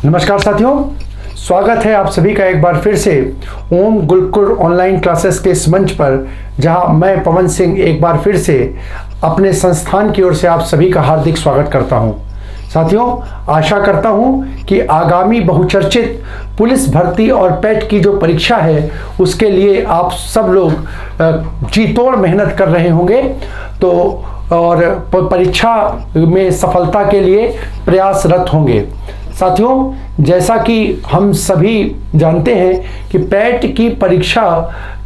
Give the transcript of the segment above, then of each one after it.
नमस्कार साथियों, स्वागत है आप सभी का एक बार फिर से ओम गुरुकुल ऑनलाइन क्लासेस के इस मंच पर, जहां मैं पवन सिंह एक बार फिर से अपने संस्थान की ओर से आप सभी का हार्दिक स्वागत करता हूं। साथियों, आशा करता हूं कि आगामी बहुचर्चित पुलिस भर्ती और पेट की जो परीक्षा है उसके लिए आप सब लोग जी तोड़ मेहनत कर रहे होंगे तो और परीक्षा में सफलता के लिए प्रयासरत होंगे। साथियों, जैसा कि हम सभी जानते हैं कि पेट की परीक्षा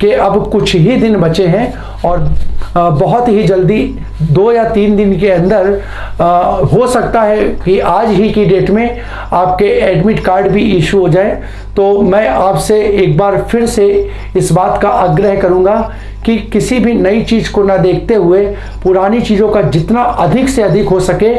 के अब कुछ ही दिन बचे हैं और बहुत ही जल्दी 2 या 3 दिन के अंदर हो सकता है कि आज ही की डेट में आपके एडमिट कार्ड भी इशू हो जाए। तो मैं आपसे एक बार फिर से इस बात का आग्रह करूंगा कि किसी भी नई चीज़ को ना देखते हुए पुरानी चीज़ों का जितना अधिक से अधिक हो सके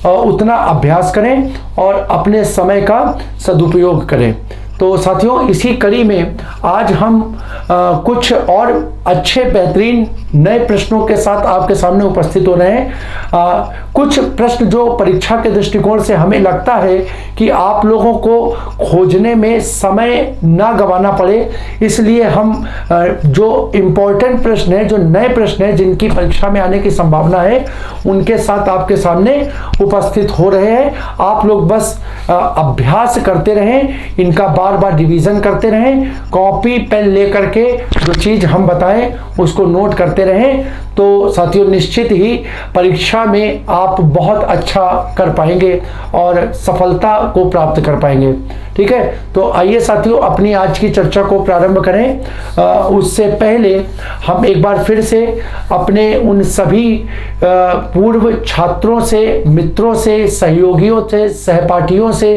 उतना अभ्यास करें और अपने समय का सदुपयोग करें। तो साथियों, इसी कड़ी में आज हम कुछ और अच्छे बेहतरीन नए प्रश्नों के साथ आपके सामने उपस्थित हो रहे हैं। कुछ प्रश्न जो परीक्षा के दृष्टिकोण से हमें लगता है कि आप लोगों को खोजने में समय ना गंवाना पड़े, इसलिए हम जो इम्पोर्टेंट प्रश्न है, जो नए प्रश्न है जिनकी परीक्षा में आने की संभावना है, उनके साथ आपके सामने उपस्थित हो रहे हैं। आप लोग बस अभ्यास करते रहें, इनका बार बार रिवीजन करते रहें, कॉपी पेन लेकर के जो चीज हम बताएं उसको नोट करते रहें। तो साथियों, निश्चित ही परीक्षा में आप बहुत अच्छा कर पाएंगे और सफलता को प्राप्त कर पाएंगे। ठीक है, तो आइए साथियों अपनी आज की चर्चा को प्रारंभ करें। उससे पहले हम एक बार फिर से अपने उन सभी पूर्व छात्रों से, मित्रों से, सहयोगियों से, सहपाठियों से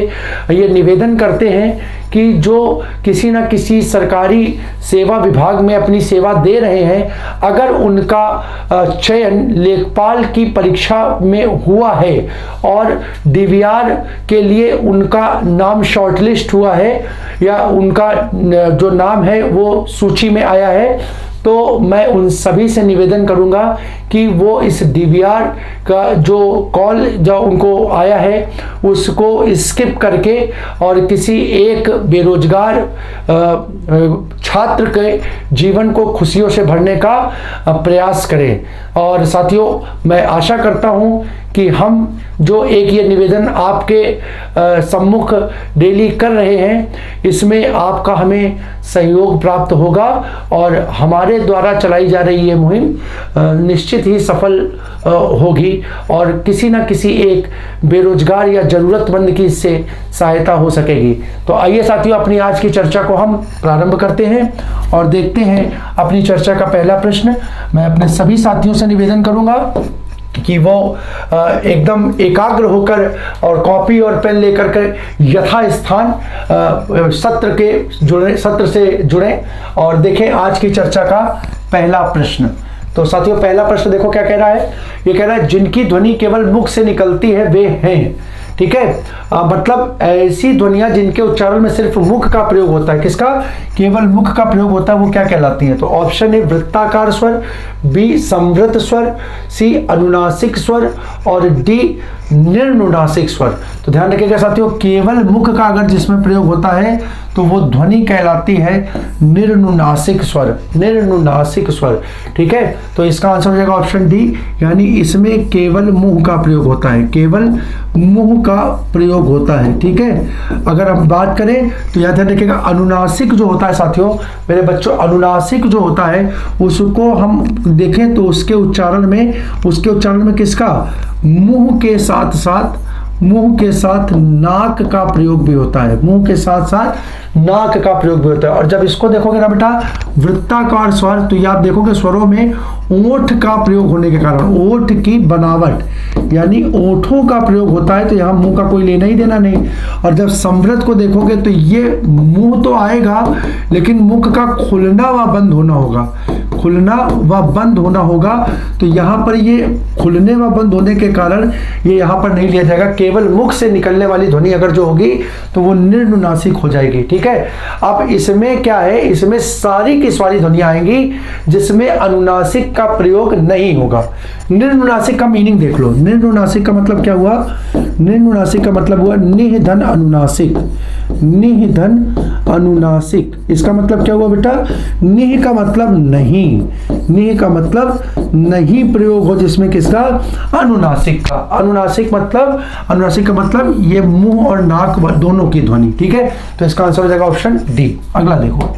ये निवेदन करते हैं कि जो किसी न किसी सरकारी सेवा विभाग में अपनी सेवा दे रहे हैं, अगर उनका चयन लेखपाल की परीक्षा में हुआ है और डीवीआर के लिए उनका नाम शॉर्टलिस्ट हुआ है या उनका जो नाम है वो सूची में आया है, तो मैं उन सभी से निवेदन करूंगा कि वो इस डीवीआर का जो कॉल जो उनको आया है उसको स्किप करके और किसी एक बेरोजगार छात्र के जीवन को खुशियों से भरने का प्रयास करें। और साथियों, मैं आशा करता हूं कि हम जो एक ये निवेदन आपके सम्मुख डेली कर रहे हैं, इसमें आपका हमें सहयोग प्राप्त होगा और हमारे द्वारा चलाई जा रही ये मुहिम निश्चित ही सफल होगी और किसी न किसी एक बेरोजगार या ज़रूरतमंद की इससे सहायता हो सकेगी। तो आइए साथियों, अपनी आज की चर्चा को हम प्रारंभ करते हैं और देखते हैं अपनी चर्चा का पहला प्रश्न। मैं अपने सभी साथियों से निवेदन करूंगा कि वो एकदम एकाग्र होकर और कॉपी और पेन लेकर के यथास्थान सत्र से जुड़ें और देखें आज की चर्चा का पहला प्रश्न। तो साथियों, पहला प्रश्न देखो क्या कह रहा है। ये कह रहा है जिनकी ध्वनि केवल मुख से निकलती है वे हैं। ठीक है, मतलब ऐसी ध्वनियां जिनके उच्चारण में सिर्फ मुख का प्रयोग होता है, किसका, केवल मुख का प्रयोग होता है, वो क्या कहलाती हैं। तो ऑप्शन ए वृत्ताकार स्वर, बी संवृत स्वर, सी अनुनासिक स्वर और डी निर्नुनासिक स्वर। तो ध्यान रखिएगा साथियों, केवल मुख का अगर जिसमें प्रयोग होता है तो वो ध्वनि कहलाती है निर्नुनासिक स्वर, निर्नुनासिक स्वर। ठीक है, तो इसका आंसर हो जाएगा ऑप्शन डी, यानी इसमें केवल मुंह का प्रयोग होता है, केवल मुंह का प्रयोग होता है। ठीक है, अगर हम बात करें तो याद रखिएगा अनुनासिक जो होता है साथियों, मेरे बच्चों, अनुनासिक जो होता है उसको हम देखें तो उसके उच्चारण में किसका, मुंह के साथ नाक का प्रयोग भी होता है, मुंह के साथ साथ नाक का प्रयोग भी होता है। और जब इसको देखोगे ना बेटा वृत्ताकार स्वर, तो ये आप देखोगे स्वरों में ओठ का प्रयोग होने के कारण, ओठ की बनावट यानी ओठों का प्रयोग होता है, तो यहाँ मुंह का कोई लेना ही देना नहीं। और जब संवृत को देखोगे तो ये मुंह तो आएगा लेकिन मुख का खुलना व बंद होना होगा, खुलना व बंद होना होगा, तो यहाँ पर ये खुलने व बंद होने के कारण ये यहाँ पर नहीं लिया जाएगा। केवल मुख से निकलने वाली ध्वनि अगर जो होगी तो वो निर्नुनासिक हो जाएगी। ठीक है, अब इसमें क्या है, इसमें सारी की सारी ध्वनियां आएंगी जिसमें अनुनासिक का प्रयोग नहीं होगा। निर्नुनासिक का मीनिंग देख लो। निर्नुनासिक का मतलब क्या हुआ? निर्नुनासिक का मतलब हुआ निधन अनुनासिक। निधन अनुनासिक, इसका मतलब क्या हुआ बेटा? निह का मतलब नहीं, निह का मतलब नहीं प्रयोग हो जिसमें किसका? अनुनासिक का। अनुनासिक का मतलब ये मुंह और नाक दोनों की ध्वनि। ठीक है, तो इसका आंसर हो जाएगा ऑप्शन डी। अगला देखो,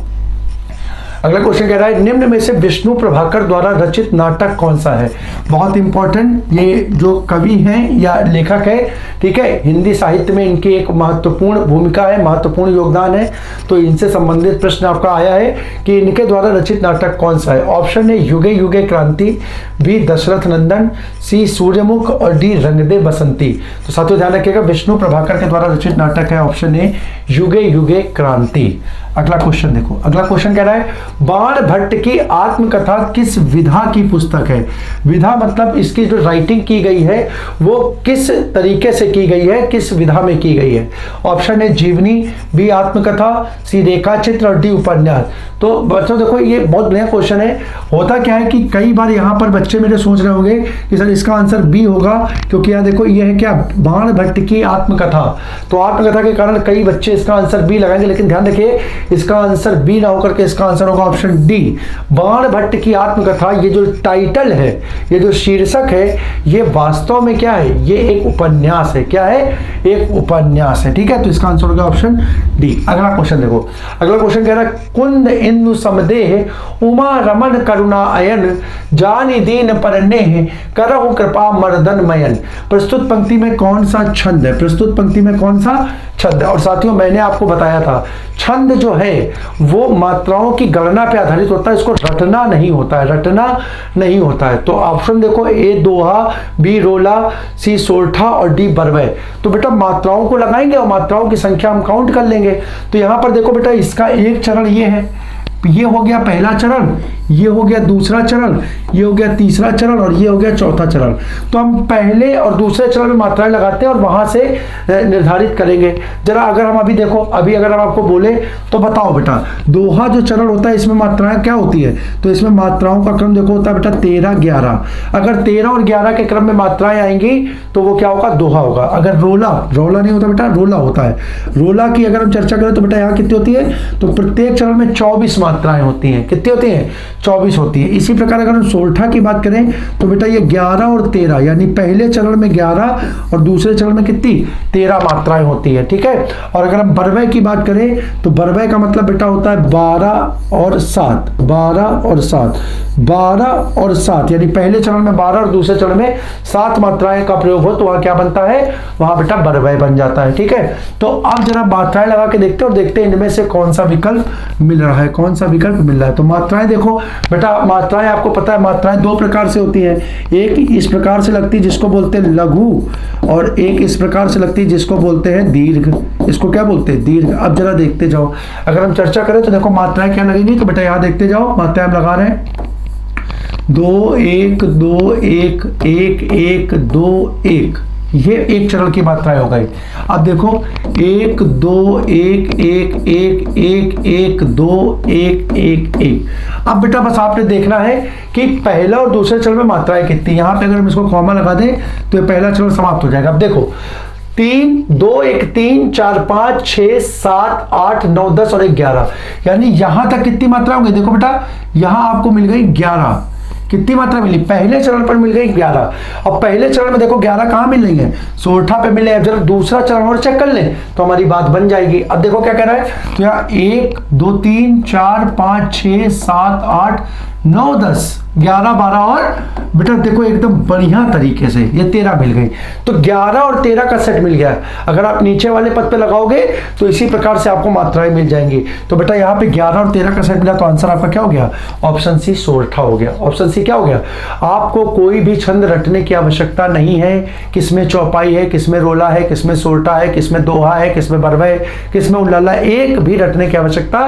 अगला क्वेश्चन कह रहा है निम्न में से विष्णु प्रभाकर द्वारा रचित नाटक कौन सा है? बहुत इंपॉर्टेंट, ये जो कवि हैं या लेखक है, ठीक है, हिंदी साहित्य में इनकी एक महत्वपूर्ण भूमिका है, महत्वपूर्ण योगदान है। तो इनसे संबंधित प्रश्न आपका आया है कि इनके द्वारा रचित नाटक कौन सा है। ऑप्शन है युगे युगे क्रांति, बी दशरथ नंदन, सी सूर्यमुख और डी रंग दे बसंती। तो साथियों ध्यान रखिएगा, विष्णु प्रभाकर के द्वारा रचित नाटक है ऑप्शन ए युगे युगे क्रांति। अगला क्वेश्चन देखो, अगला क्वेश्चन कह रहा है बाण भट्ट की आत्मकथा किस विधा की पुस्तक है? विधा मतलब इसकी जो राइटिंग की गई है वो किस तरीके से की गई है, किस विधा में की गई है। ऑप्शन है जीवनी, बी आत्मकथा, सी रेखाचित्र और डी उपन्यास। तो बच्चों देखो ये बहुत बढ़िया क्वेश्चन है। होता क्या है कि कई बार यहाँ पर बच्चे मेरे सोच रहे होंगे कि सर इसका आंसर बी होगा, क्योंकि यहाँ देखो ये है क्या, बाण भट्ट की आत्मकथा। तो आत्मकथा के कारण कई बच्चे इसका आंसर बी लगाएंगे, लेकिन ध्यान रखिए इसका आंसर बी ना होकर के इसका आंसर होगा ऑप्शन डी, बाण भट्ट की आत्मकथा। ये जो टाइटल है, ये जो शीर्षक है, ये वास्तव में क्या है, ये एक उपन्यास है। क्या है? एक उपन्यास है। ठीक है, तो इसका आंसर होगा ऑप्शन डी। अगला क्वेश्चन देखो, अगला क्वेश्चन कह रहा है कुंद इंदु समदेह उमा रमन करुणा अयन जानी दीन परनेह करहु कृपा मर्दन मयन। प्रस्तुत पंक्ति में कौन सा छंद है? प्रस्तुत पंक्ति में कौन सा छंद है? और साथियों मैंने आपको बताया था छंद जो है वो मात्राओं की गणना पे आधारित होता है, इसको रटना नहीं होता है, रटना नहीं होता है। तो ऑप्शन देखो ए दोहा, बी रोला, सी सोरठा और डी बरवै। तो बेटा मात्राओं को लगाएंगे और मात्राओं की संख्या हम काउंट कर लेंगे। तो यहां पर देखो बेटा इसका एक चरण ये है, ये हो गया पहला चरण, ये हो गया दूसरा चरण, ये हो गया तीसरा चरण और ये हो गया चौथा चरण। तो हम पहले और दूसरे चरण में मात्राएं लगाते हैं और वहां से निर्धारित करेंगे। जरा अगर हम अभी देखो, अभी अगर हम आपको बोले तो बताओ बेटा दोहा जो चरण होता है इसमें मात्राएं क्या होती है? तो इसमें मात्राओं का क्रम देखो होता है बेटा 13 11। अगर 13 और 11 के क्रम में मात्राएं आएंगी तो वो क्या होगा? दोहा होगा। अगर रोला, रोला नहीं होता बेटा, रोला होता है। रोला की अगर हम चर्चा करें तो बेटा यहाँ कितनी होती है? तो प्रत्येक चरण में 24 मात्राएं होती हैं। कितनी होती हैं? 24 होती है। इसी प्रकार अगर हम सोरठा की बात करें तो बेटा ये 11 और 13, यानी पहले चरण में 11 और दूसरे चरण में कितनी? 13 मात्राएं होती है। ठीक है, और अगर हम बरवै की बात करें तो बरवै का मतलब बेटा होता है 12 और 7, 12 और 7, 12 और 7, यानी पहले चरण में 12 और दूसरे चरण में 7 मात्राएं का प्रयोग हो तो वहां क्या बनता है? वहां बेटा बरवै बन जाता है। ठीक है, तो आप जरा मात्राएं लगा के देखते हैं और देखते हैं इनमें से कौन सा विकल्प मिल रहा है, कौन सा विकल्प मिल रहा है। तो मात्राएं देखो बेटा, मात्राएं आपको पता है मात्राएं दो प्रकार से होती है। एक इस प्रकार से लगती है जिसको बोलते हैं लघु, और एक इस प्रकार से लगती है जिसको बोलते हैं दीर्घ। इसको क्या बोलते हैं? दीर्घ। अब जरा देखते जाओ, अगर हम चर्चा करें तो देखो मात्राएं क्या लगेंगी। तो बेटा यहाँ देखते जाओ, मात्राएं हम लगा रहे हैं 2 1 2 1 1 1 2 1, ये एक चरण की मात्राएं हो गई। अब देखो 1 2 1 1 1 1 1 2 1 1 1। अब बेटा बस आपने देखना है कि पहला और दूसरे चरण में मात्राएं कितनी। यहाँ पे अगर हम इसको कॉमा लगा दें तो ये पहला चरण समाप्त हो जाएगा। अब देखो 3 2 1 3 4 5 6 7 8 9 10 और 11, यानी यहां तक कितनी मात्रा होंगी? देखो बेटा यहां आपको मिल गई 11। कितनी मात्रा मिली? पहले चरण पर मिल गई 11। और पहले चरण में देखो 11 कहां मिल रही है? सोरठा पे मिले। अब जरा दूसरा चरण और चेक कर लें तो हमारी बात बन जाएगी। अब देखो क्या कह रहा है, तो यहाँ 1 2 3 4 5 6 7 8 9 10 11 12 और बेटा देखो एकदम बढ़िया तरीके से ये 13 मिल गई, तो 11 और 13 का सेट मिल गया। अगर आप नीचे वाले पद पे लगाओगे तो इसी प्रकार से आपको मात्राएं मिल जाएंगी। तो बेटा यहाँ पे 11 और 13 का सेट मिला, तो आंसर आपका क्या हो गया? ऑप्शन सी सोरठा हो गया। ऑप्शन सी क्या हो गया? आपको कोई भी छंद रटने की आवश्यकता नहीं है, किसमें चौपाई है, किसमें रोला है, किसमें सोरठा है, किसमें दोहा है, किसमें बरवे, किसमें उल्लाला, एक भी रटने की आवश्यकता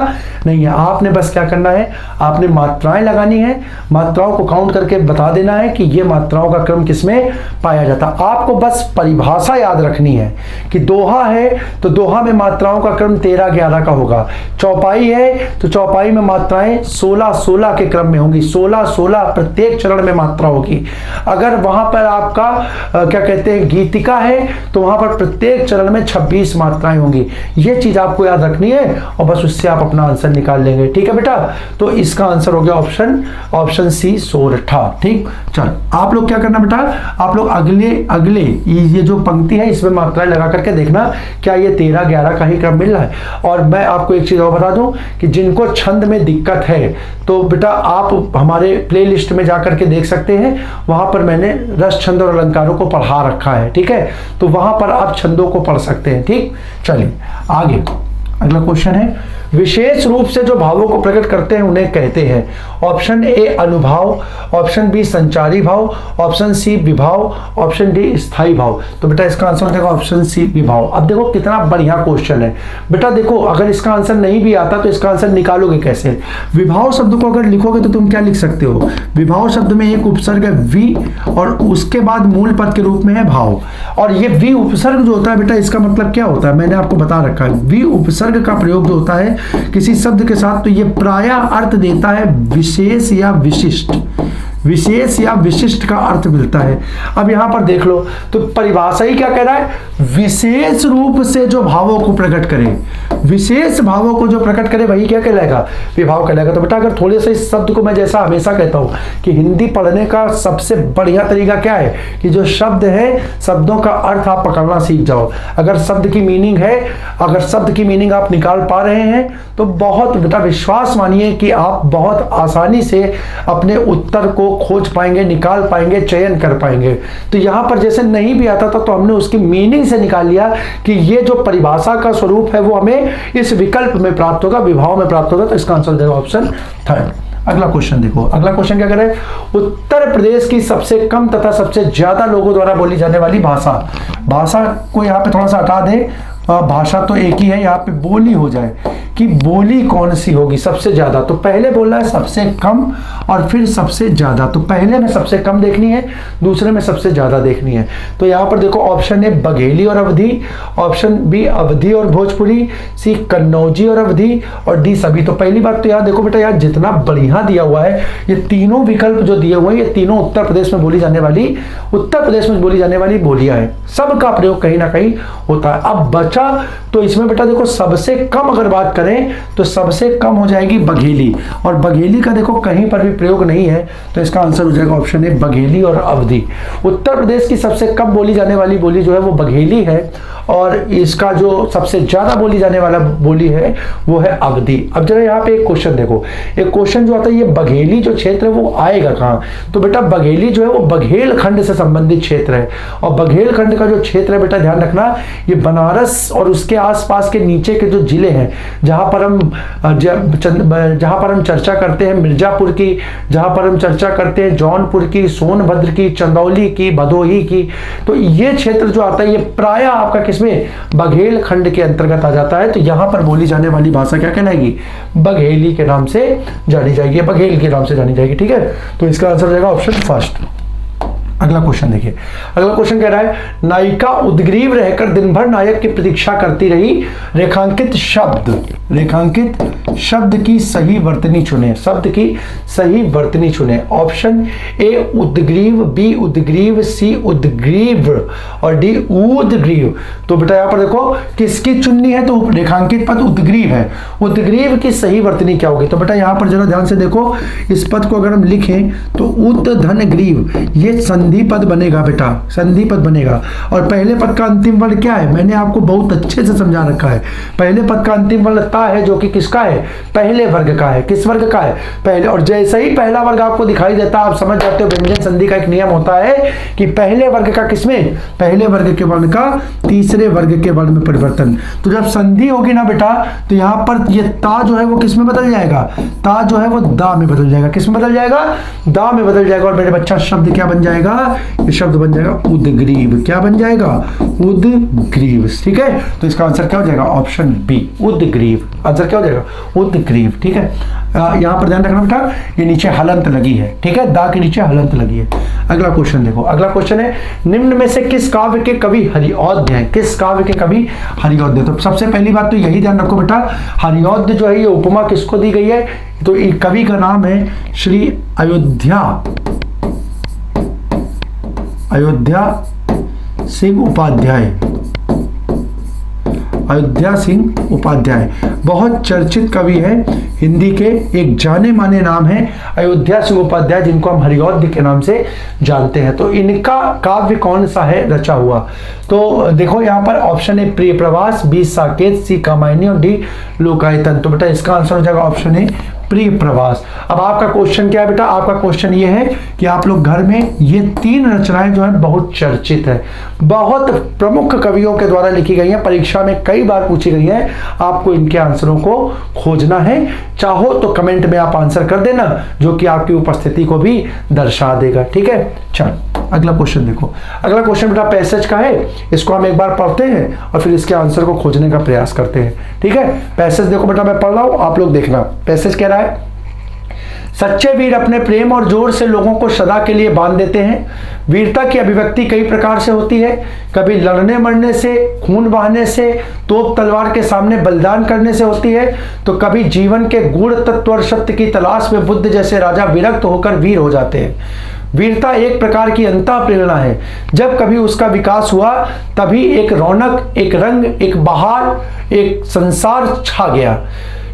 नहीं है। आपने बस क्या करना है, आपने मात्राएं लगानी है, मात्राओं को काउंट करके बता देना है कि ये मात्राओं का क्रम किसमें पाया जाता है। आपको बस परिभाषा याद रखनी है कि दोहा है तो दोहा में मात्राओं का क्रम 13-11 का होगा, चौपाई है तो चौपाई में मात्राएं 16-16 के क्रम में होंगी, 16-16 प्रत्येक चरण में मात्रा होगी। अगर वहां पर आपका क्या कहते हैं गीतिका है तो वहां पर प्रत्येक चरण में 26 मात्राएं होंगी। ये चीज आपको याद रखनी है और बस उससे आप अपना आंसर निकाल लेंगे। ठीक है बेटा, तो इसका आंसर हो गया ऑप्शन सी सोरठा। ठीक, चल आप लोग क्या करना बेटा, आप लोग अगले ये जो पंक्ति है इसमें मात्राएं लगा करके देखना क्या ये 13-11 का ही क्रम मिल रहा है। और मैं आपको एक चीज और बता दूं कि जिनको छंद में दिक्कत है तो बेटा आप हमारे प्लेलिस्ट में जाकर के देख सकते हैं, वहां पर मैंने रस छंद और अलंकारों को पढ़ा रखा है। ठीक है, तो वहां पर आप छंदों को पढ़ सकते हैं। ठीक, चलिए आगे अगला क्वेश्चन है, विशेष रूप से जो भावों को प्रकट करते हैं उन्हें कहते हैं। ऑप्शन ए अनुभाव, ऑप्शन बी संचारी भाव, ऑप्शन सी विभाव, ऑप्शन डी स्थायी भाव। तो बेटा इसका आंसर हो जाएगा ऑप्शन सी विभाव। अब देखो कितना बढ़िया क्वेश्चन है बेटा। देखो अगर इसका आंसर नहीं भी आता तो इसका आंसर निकालोगे कैसे? विभाव शब्द को अगर लिखोगे तो तुम क्या लिख सकते हो? विभाव शब्द में एक उपसर्ग है वी और उसके बाद मूल पद के रूप में है भाव। और ये वी उपसर्ग जो होता है बेटा इसका मतलब क्या होता है मैंने आपको बता रखा है। वी उपसर्ग का प्रयोग जो होता है किसी शब्द के साथ तो ये प्रायः अर्थ देता है विशेष या विशिष्ट, विशेष या विशिष्ट का अर्थ मिलता है। अब यहां पर देख लो तो परिभाषा ही क्या कह रहा है, विशेष रूप से जो भावों को प्रकट करे, विशेष भावों को जो प्रकट करे वही क्या कहलाएगा? विभाव कहलाएगा। तो बेटा अगर थोड़े से इस शब्द को मैं जैसा हमेशा कहता हूं कि हिंदी पढ़ने का सबसे बढ़िया तरीका क्या है कि जो शब्द है शब्दों का अर्थ आप पकड़ना सीख जाओ। अगर शब्द की मीनिंग है, अगर शब्द की मीनिंग आप निकाल पा रहे हैं तो बहुत बेटा विश्वास मानिए कि आप बहुत आसानी से अपने उत्तर को खोज पाएंगे, निकाल पाएंगे, चयन कर पाएंगे। तो यहां पर जैसे नहीं भी आता था तो हमने उसकी मीनिंग से निकाल लिया कि ये जो परिभाषा का स्वरूप है वो हमें इस विकल्प में प्राप्त होगा, विभाव में प्राप्त होगा। तो इसका आंसर देगा ऑप्शन थर्ड। अगला क्वेश्चन देखो, अगला क्वेश्चन क्या करे, उत्तर प्रदेश की सबसे कम तथा सबसे ज्यादा लोगों द्वारा बोली जाने वाली भाषा, भाषा को यहाँ पे थोड़ा सा हटा दे, भाषा तो एक ही है, यहाँ पे बोली हो जाए कि बोली कौन सी होगी सबसे ज्यादा। तो पहले बोल रहा है सबसे कम और फिर सबसे ज्यादा, तो पहले में सबसे कम देखनी है, दूसरे में सबसे ज्यादा देखनी है। तो यहाँ पर देखो ऑप्शन ए बघेली और अवधी, ऑप्शन बी अवधी और भोजपुरी, सी कन्नौजी और अवधी और डी सभी। तो पहली बात तो यहाँ देखो बेटा यहाँ जितना बढ़िया दिया हुआ है ये तीनों विकल्प जो दिए हुए हैं ये तीनों उत्तर प्रदेश में बोली जाने वाली बोलियां हैं, सबका प्रयोग कहीं ना कहीं होता है। अब बचा तो इसमें बेटा देखो सबसे कम अगर बात करें तो सबसे कम हो जाएगी बघेली, और बघेली का देखो कहीं पर भी प्रयोग नहीं है। तो इसका आंसर हो जाएगा ऑप्शन ए बघेली और अवधी। उत्तर प्रदेश की सबसे कम बोली जाने वाली बोली जो है वो बघेली है और इसका जो सबसे ज्यादा बोली जाने वाला बोली है वो है अवधी। अब जरा यहाँ पे एक क्वेश्चन देखो, एक क्वेश्चन जो आता है ये बघेली जो क्षेत्र है वो आएगा कहाँ? तो बेटा बघेली जो है वो बघेल खंड से संबंधित क्षेत्र है और बघेल खंड का जो क्षेत्र है बेटा ध्यान रखना ये बनारस और उसके आसपास के नीचे के जो जिले हैं जहां पर हम चर्चा करते हैं मिर्जापुर की, जहां पर हम चर्चा करते हैं जौनपुर की, सोनभद्र की, चंदौली की, भदोही की, तो ये क्षेत्र जो आता है ये प्राय आपका किसमें बघेल खंड के अंतर्गत आ जाता है। तो यहां पर बोली जाने वाली भाषा क्या कहलाएगी? बघेली के नाम से जानी जाएगी, बघेल के नाम से जानी जाएगी। ठीक है, तो इसका आंसर हो जाएगा ऑप्शन फर्स्ट। अगला क्वेश्चन देखिए, अगला क्वेश्चन कह रहा है नायिका उद्ग्रीव रहकर दिन भर नायक की प्रतीक्षा करती रही, रेखांकित शब्द की सही वर्तनी चुने, शब्द की सही वर्तनी चुने। ऑप्शन ए उद्ग्रीव, बी उद्ग्रीव, सी उद्ग्रीव और डी उद्ग्रीव। तो बेटा यहां पर देखो किसकी चुननी है, तो रेखांकित पद उद्ग्रीव है, उद्ग्रीव की सही वर्तनी क्या होगी? तो बेटा यहां पर जरा ध्यान से देखो, इस पद को अगर हम लिखें तो उद्धन ग्रीव, ये संधि पद बनेगा बेटा, संधि पद बनेगा। और पहले पद का अंतिम वर्ण क्या है? मैंने आपको बहुत अच्छे से समझा रखा है, पहले पद का अंतिम वर्ण का है जो कि किसका है, पहले वर्ग का है। किस वर्ग का है, पहले। और जैसे ही पहला वर्ग आपको दिखाई देता आप समझ जाते हो व्यंजन संधि का एक नियम होता है कि पहले वर्ग का किसमें, पहले वर्ग के वर्ण का तीसरे वर्ग के वर्ण में परिवर्तन। तो जब संधि होगी ना बेटा तो यहां पर ये ता जो है वो किस में बदल जाएगा, ता जो है वो दा में बदल जाएगा। किस में बदल जाएगा, दा में बदल जाएगा। और मेरे बच्चा शब्द क्या बन जाएगा, ये शब्द बन जाएगा उद्ग्रीव। क्या बन जाएगा, उद्ग्रीव। ठीक है, तो इसका आंसर क्या हो जाएगा, ऑप्शन बी, उद्ग्रीव। आंसर क्या हो जाएगा, उद्ग्रीव। ठीक है, यहां पर ध्यान रखना बेटा ये नीचे हलंत लगी है। ठीक है, दा के नीचे हलंत लगी है। अगला क्वेश्चन देखो, अगला क्वेश्चन है निम्न में से किस काव्य के कवि हरिऔध हैं, किस काव्य के कवि हरिऔध हैं। तो सबसे पहली बात तो यही ध्यान रखो बेटा, हरिऔध जो है ये उपमा किसको दी गई है, तो कवि का नाम है श्री अयोध्या सिंह उपाध्याय। अयोध्या सिंह उपाध्याय बहुत चर्चित कवि है, हिंदी के एक जाने माने नाम है अयोध्या सिंह उपाध्याय, जिनको हम हरिऔध के नाम से जानते हैं। तो इनका काव्य कौन सा है रचा हुआ, तो देखो यहाँ पर ऑप्शन है प्रिय प्रवास, बी साकेत, सी कामायनी और डी लोकायतन। तो बेटा इसका आंसर हो जाएगा ऑप्शन है प्रिय प्रवास। अब आपका क्वेश्चन क्या है बेटा, आपका क्वेश्चन ये है कि आप लोग घर में ये तीन रचनाएं जो है बहुत चर्चित है, बहुत प्रमुख कवियों के द्वारा लिखी गई हैं, परीक्षा में कई बार पूछी गई है, आपको इनके आंसरों को खोजना है। चाहो तो कमेंट में आप आंसर कर देना, जो कि आपकी उपस्थिति को भी दर्शा देगा। ठीक है, चलो अगला क्वेश्चन देखो। अगला क्वेश्चन बेटा पैसेज का है, इसको हम एक बार पढ़ते हैं और फिर इसके आंसर को खोजने का प्रयास करते हैं। ठीक है, पैसेज देखो बेटा मैं पढ़ रहा हूं, आप लोग देखना। पैसेज कह रहा है, सच्चे वीर अपने प्रेम और जोर से लोगों को सदा के लिए बांध देते हैं। वीरता की अभिव्यक्ति कई प्रकार से होती है, कभी लड़ने मरने से, खून बहाने से, तोप तलवार के सामने बलिदान करने से होती है, तो कभी जीवन के गूढ़ तत्व और सत्य की तलाश में बुद्ध जैसे राजा विरक्त होकर वीर हो जाते हैं। वीरता एक प्रकार की अंतः प्रेरणा है, जब कभी उसका विकास हुआ तभी एक रौनक, एक रंग, एक बहार, एक संसार छा गया।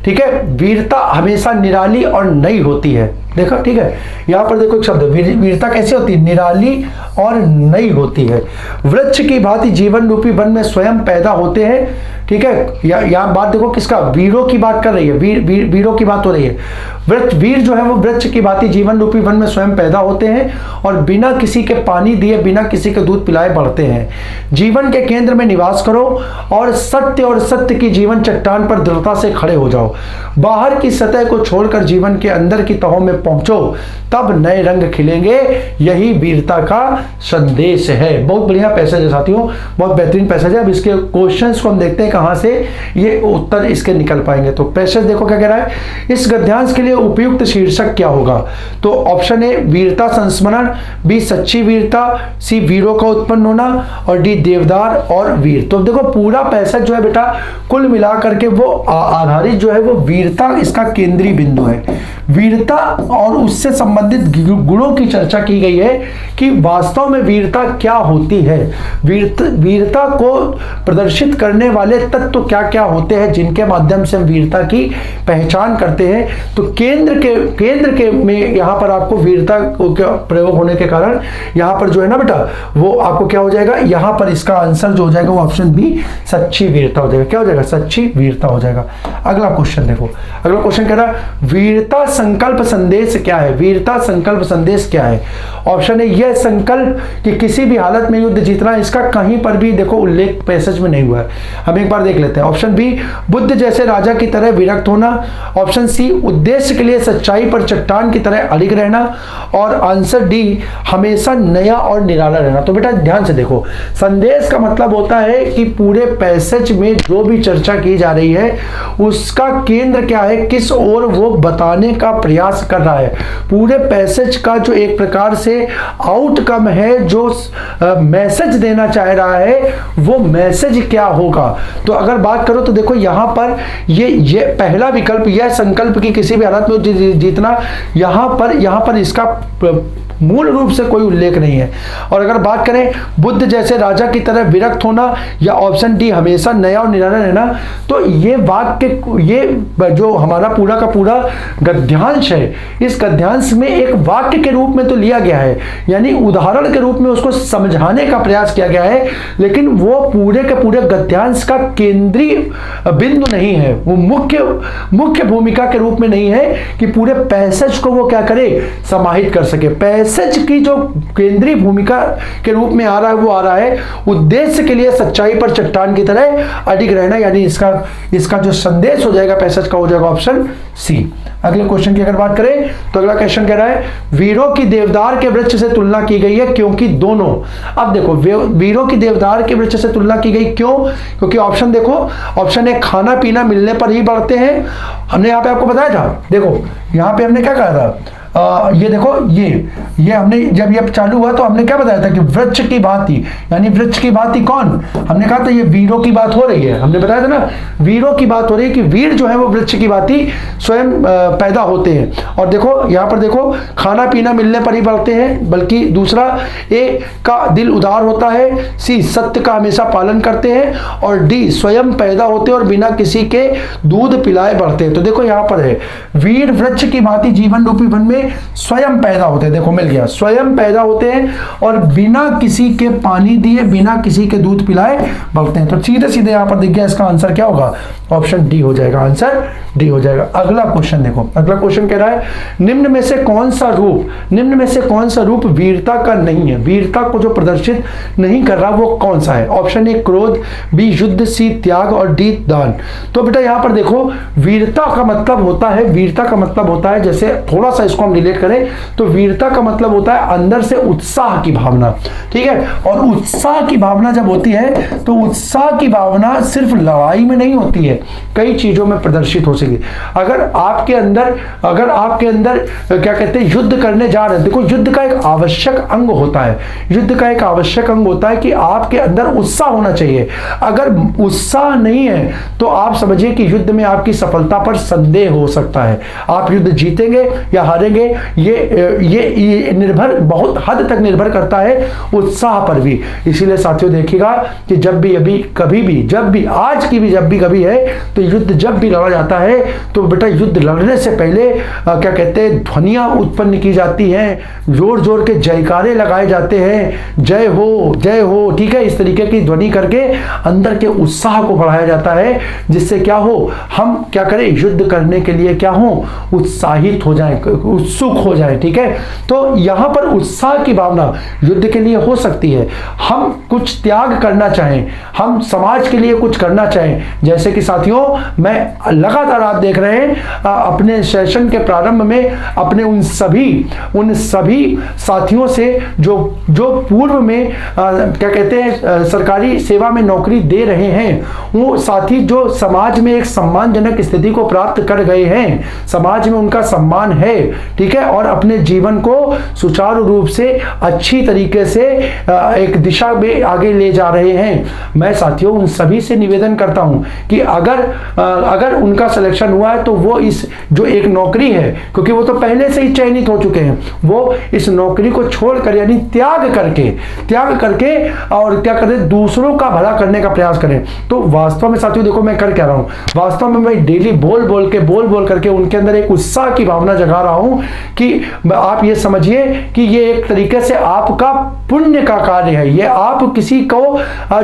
ठीक है, वीरता हमेशा निराली और नई होती है। देखा, ठीक है, यहां पर देखो एक शब्द, वीरता कैसी होती है, निराली और नई होती है। वृक्ष की भांति जीवन रूपी वन में स्वयं पैदा होते हैं। ठीक है, यहाँ बात देखो किसका, वीरों की बात कर रही है, वीरों की बात हो रही है। वीर जो है वो वृक्ष की भांति जीवन रूपी वन में स्वयं पैदा होते हैं और बिना किसी के पानी दिए, बिना किसी के दूध पिलाए बढ़ते हैं। जीवन के केंद्र में निवास करो और सत्य की जीवन चट्टान पर दृढ़ता से खड़े हो जाओ। बाहर की सतह को छोड़कर जीवन के अंदर की तहों में पहुंचो, तब नए रंग खिलेंगे। यही वीरता का संदेश है। बहुत बढ़िया पैसेज है साथियों, बहुत बेहतरीन पैसेज है। अब इसके क्वेश्चंस को हम देखते हैं कहां से ये उत्तर इसके निकल पाएंगे। तो पैसेज देखो क्या कह रहा है, इस गद्यांश के लिए उपयुक्त शीर्षक क्या होगा। तो ऑप्शन ए वीरता संस्मरण, बी सच्ची वीरता, सी वीरों का उत्पन्न होना और डी देवदार और वीर। तो देखो पूरा पैसेज जो है बेटा कुल मिलाकर के वो आधारित जो है वो वीरता इसका केंद्रीय बिंदु है। वीरता और उससे संबंधित गुणों की चर्चा की गई है कि वास्तव में वीरता क्या होती है, वीरता को प्रदर्शित करने वाले तत्व क्या क्या होते हैं जिनके माध्यम से हम वीरता की पहचान करते हैं। तो केंद्र के में यहाँ पर आपको वीरता का प्रयोग होने के कारण यहाँ पर जो है ना बेटा वो आपको क्या हो जाएगा, यहाँ पर इसका आंसर जो हो जाएगा वो ऑप्शन बी सच्ची वीरता हो जाएगा। क्या हो जाएगा, सच्ची वीरता हो जाएगा। अगला क्वेश्चन देखो, अगला क्वेश्चन कह रहा है वीरता संकल्प संदेश क्या है। वीरता संकल्प संदेश क्या है। ऑप्शन है यह संकल्प कि किसी भी हालत में युद्ध जीतना, इसका कहीं पर भी देखो उल्लेख पैसेज में नहीं हुआ है। हम एक बार देख लेते हैं। ऑप्शन बी बुद्ध जैसे राजा की तरह विरक्त होना। ऑप्शन सी उद्देश्य के लिए सच्चाई पर चट्टान की तरह अड़िग रहना। और आंसर डी हमेशा नया और निराला रहना। तो बेटा ध्यान से देखो, संदेश का मतलब होता है कि पूरे पैसेज में जो भी चर्चा की जा रही है उसका केंद्र क्या है, किस ओर वो बताने का प्रयास कर रहा है। पूरे पैसेज का जो एक प्रकार से आउटकम है, जो मैसेज देना चाह रहा है वो मैसेज क्या होगा। तो अगर बात करो तो देखो यहां पर ये पहला विकल्प, यह संकल्प की किसी भी हालत में जीतना, यहां पर इसका मूल रूप से कोई उल्लेख नहीं है। और अगर बात करें बुद्ध जैसे राजा की तरह विरक्त होना या ऑप्शन डी हमेशा नया और निराला रहना, तो ये वाक्य, ये जो हमारा पूरा का पूरा गद्यांश है, इस गद्यांश में एक वाक्य के रूप में तो लिया गया है, यानी उदाहरण के रूप में उसको समझाने का प्रयास किया गया है, लेकिन वो पूरे के पूरे गद्यांश का केंद्रीय बिंदु नहीं है, वो मुख्य भूमिका के रूप में नहीं है कि पूरे पैसेज को वो क्या करे, समाहित कर सके। पैसेज की जो केंद्रीय भूमिका के रूप में आ रहा है वो आ रहा है उद्देश्य के लिए सच्चाई पर चट्टान की तरह अडिग रहना, यानी इसका जो संदेश हो जाएगा पैसेज का हो जाएगा ऑप्शन सी। अगले क्वेश्चन की अगर बात करें तो अगला क्वेश्चन कह रहा है वीरों की देवदार के वृक्ष से तुलना की गई है क्योंकि दोनों। अब देखो वीरों की देवदार के वृक्ष से तुलना की गई क्यों, क्योंकि ऑप्शन देखो, ऑप्शन है खाना पीना मिलने पर ही बढ़ते हैं, हमने यहाँ पे आपको बताया था, देखो यहाँ पे हमने क्या कहा था, ये देखो ये हमने जब ये चालू हुआ तो हमने क्या बताया था कि वृक्ष की भांति, यानी वृक्ष की भांति कौन, हमने कहा था ये वीरों की बात हो रही है, हमने बताया था ना वीरों की बात हो रही है कि वीर जो है वो वृक्ष की भांति स्वयं पैदा होते हैं। और देखो यहाँ पर देखो खाना पीना मिलने पर ही बढ़ते हैं, बल्कि दूसरा ए का दिल उदार होता है, सी सत्य का हमेशा पालन करते हैं, और डी स्वयं पैदा होते हैं और बिना किसी के दूध पिलाए बढ़ते हैं। तो देखो यहाँ पर है वीर वृक्ष की भांति जीवन रूपी वन में स्वयं पैदा होते हैं, देखो मिल गया, स्वयं पैदा होते हैं और बिना किसी के पानी दिए बिना किसी के दूध पिलाए बढ़ते हैं। तो सीधे सीधे यहां पर दिख गया, इसका आंसर क्या होगा, ऑप्शन डी हो जाएगा, आंसर डी हो जाएगा। अगला क्वेश्चन देखो, अगला क्वेश्चन कह रहा है निम्न में से कौन सा रूप वीरता का नहीं है, वीरता को जो प्रदर्शित नहीं कर रहा वो कौन सा है। ऑप्शन ए क्रोध, बी युद्ध, सी त्याग और डी दान। तो बेटा यहां पर देखो वीरता का मतलब होता है, जैसे थोड़ा सा इसको हम रिलेट करें तो वीरता का मतलब होता है अंदर से उत्साह की भावना, ठीक है। और उत्साह की भावना जब होती है तो उत्साह की भावना सिर्फ लड़ाई में नहीं होती है, कई चीजों में प्रदर्शित हो सके। अगर आपके अंदर क्या कहते हैं युद्ध करने जा रहे हैं, देखो युद्ध का एक आवश्यक अंग होता है कि आपके अंदर उत्साह होना चाहिए। अगर उत्साह नहीं है तो आप समझिए कि युद्ध में आपकी सफलता पर संदेह हो सकता है, आप युद्ध जीतेंगे या हारेंगे ये निर्भर, बहुत हद तक निर्भर करता है उत्साह पर भी। इसीलिए साथियों देखिएगा कि जब भी आज की भी जब भी कभी है तो युद्ध जब भी लड़ा जाता है तो बेटा युद्ध लड़ने से पहले क्या कहते हैं ध्वनियां उत्पन्न की जाती हैं, जोर जोर के जयकारे लगाए जाते हैं, जय हो, ठीक है, इस तरीके की ध्वनि करके अंदर के उत्साह को बढ़ाया जाता है, जिससे क्या हो, हम क्या करें, युद्ध करने के लिए क्या हो, उत्साहित हो जाए, उत्सुक हो जाए, ठीक है। तो यहां पर उत्साह की भावना युद्ध के लिए हो सकती है, हम कुछ त्याग करना चाहें, हम समाज के लिए कुछ करना चाहें, जैसे कि साथियों मैं लगातार आप देख रहे हैं अपने सेशन के प्रारंभ में अपने उन सभी साथियों से जो पूर्व में क्या कहते हैं सरकारी सेवा में नौकरी दे रहे हैं, वो साथी जो समाज में एक सम्मानजनक स्थिति को प्राप्त कर गए हैं, समाज में उनका सम्मान है, ठीक है, और अपने जीवन को सुचारू रूप से अच्छी तरीके से एक दिशा में आगे ले जा रहे हैं। मैं साथियों उन सभी से निवेदन करता हूं कि अगर उनका सिलेक्शन हुआ है तो वो इस जो एक नौकरी है, क्योंकि वो तो पहले से ही चयनित हो चुके हैं, वो इस नौकरी को छोड़कर यानी त्याग करके और क्या करें, दूसरों का भला करने का प्रयास करें। तो वास्तव में साथियों देखो मैं कर क्या रहा हूं, वास्तव में मैं डेली बोल करके उनके अंदर एक उत्साह की भावना जगा रहा हूं कि आप ये समझिए कि ये एक तरीके से आपका पुण्य का कार्य है। ये आप किसी को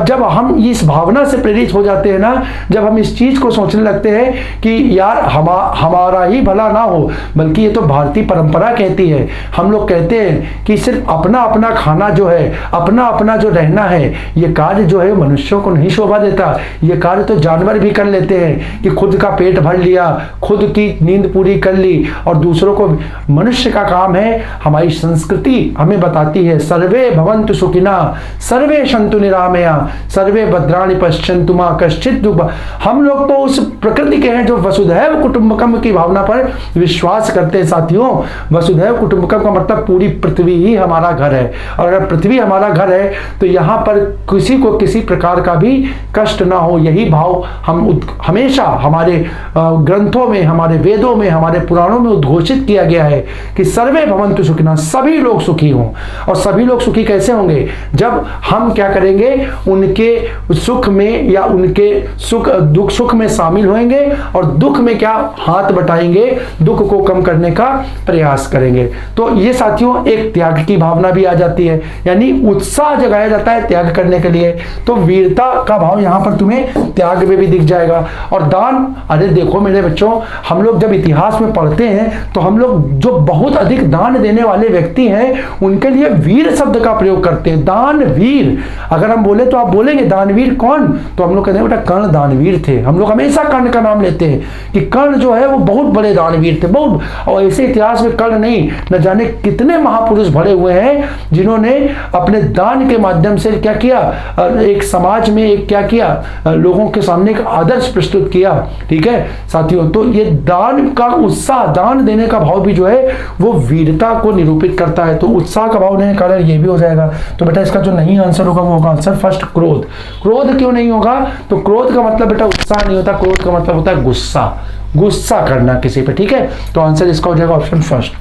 जब हम इस भावना से प्रेरित हो जाते हैं ना, जब हम इस चीज को सोचने लगते हैं कि यार हमारा ही भला ना हो, बल्कि ये तो भारतीय परंपरा कहती है, हम लोग कहते हैं कि सिर्फ अपना खाना जो है, अपना जो रहना है, ये कार्य जो है मनुष्यों को नहीं शोभा देता। ये कार्य तो जानवर भी कर लेते हैं कि खुद का पेट भर लिया, खुद की नींद पूरी कर ली और दूसरों को। मनुष्य का काम है, हमारी संस्कृति हमें बताती है, सर्वे भवन्तु सुखिना सर्वे सन्तु निरामया सर्वे भद्राणि पश्यन्तु मा कश्चित् दुःख। हम लोग तो उस प्रकृति के हैं जो वसुधैव कुटुंबकम की भावना पर विश्वास करते हैं। साथियों वसुधैव कुटुंबकम का मतलब पूरी पृथ्वी ही हमारा घर है, और अगर पृथ्वी हमारा घर है तो यहाँ पर किसी को किसी प्रकार का भी कष्ट ना हो, यही भाव हम हमेशा हमारे ग्रंथों में, हमारे वेदों में, हमारे पुराणों में उद्घोषित किया गया क्या है कि सर्वे भवन्तु सुखिनः, सभी लोग सुखी हों। और सभी लोग सुखी कैसे होंगे? जब हम क्या करेंगे, उनके सुख में या उनके सुख में शामिल होंगे और दुख में क्या हाथ बटाएंगे, दुख को कम करने का प्रयास करेंगे। तो ये साथियों एक त्याग की भावना भी आ जाती है, यानी उत्साह जगाया जाता है त्याग करने के लिए। तो वीरता का भाव यहां पर तुम्हें त्याग में भी दिख जाएगा। और दान, अरे देखो मेरे बच्चों, हम लोग जब इतिहास में पढ़ते हैं तो हम लोग जो बहुत अधिक दान देने वाले व्यक्ति हैं उनके लिए वीर शब्द का प्रयोग करते हैं। दानवीर, अगर हम बोले तो आप बोलेंगे दानवीर कौन? तो हम लोग कहते हैं बेटा कर्ण दानवीर थे। हम लोग हमेशा कर्ण का नाम लेते हैं कि कर्ण जो है वो बहुत बड़े दानवीर थे, बहुत। और ऐसे इतिहास में कर्ण नहीं, न जाने कितने महापुरुष भरे हुए हैं जिन्होंने अपने दान के माध्यम से क्या किया, एक समाज में एक क्या किया, लोगों के सामने एक आदर्श प्रस्तुत किया। ठीक है साथियों, तो ये दान का उत्साह, दान देने का भाव भी जो है वो वीरता को निरूपित करता है। तो उत्साह का भाव नहीं कारण ये भी हो जाएगा। तो बेटा इसका जो नहीं आंसर होगा वो होगा आंसर फर्स्ट क्रोध। क्रोध क्यों नहीं होगा? तो क्रोध का मतलब बेटा उत्साह नहीं होता, क्रोध का मतलब होता है गुस्सा, गुस्सा करना किसी पे। ठीक है, तो आंसर इसका हो जाएगा ऑप्शन फर्स्ट।